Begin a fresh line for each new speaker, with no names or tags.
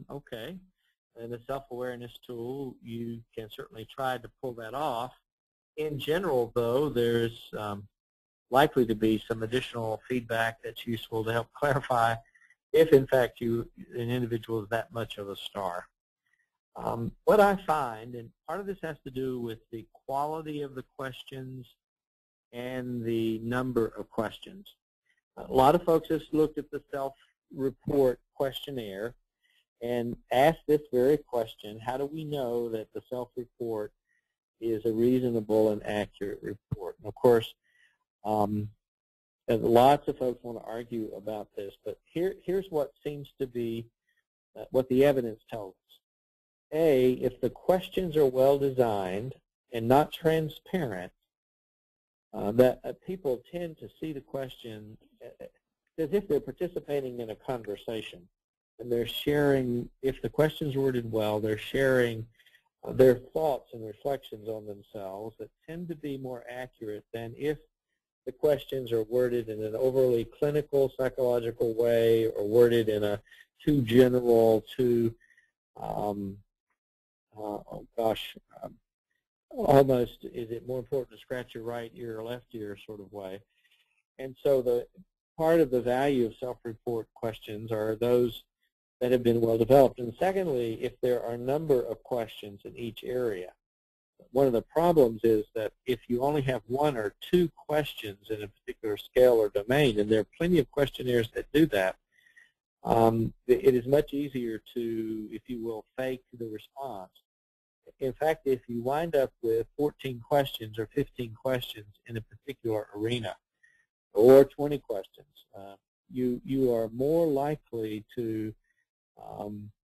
Okay. And the self-awareness tool, you can certainly try to pull that off. In general, though, there's likely to be some additional feedback that's useful to help clarify if, in fact, an individual is that much of a star. What I find, and part of this has to do with the quality of the questions and the number of questions. A lot of folks have looked at the self-report questionnaire and asked this very question: how do we know that the self-report is a reasonable and accurate report? And of course, lots of folks want to argue about this, but here's what seems to be what the evidence tells us. A, if the questions are well designed and not transparent, that people tend to see the question as if they're participating in a conversation. And they're sharing, if the question's worded well, they're sharing their thoughts and reflections on themselves that tend to be more accurate than if the questions are worded in an overly clinical, psychological way, or worded in a too general, too, almost, is it more important to scratch your right ear or left ear sort of way. And so the part of the value of self-report questions are those that have been well developed. And secondly, if there are a number of questions in each area. One of the problems is that if you only have one or two questions in a particular scale or domain, and there are plenty of questionnaires that do that, it is much easier to, if you will, fake the response. In fact, if you wind up with 14 questions or 15 questions in a particular arena, or 20 questions, you are more likely to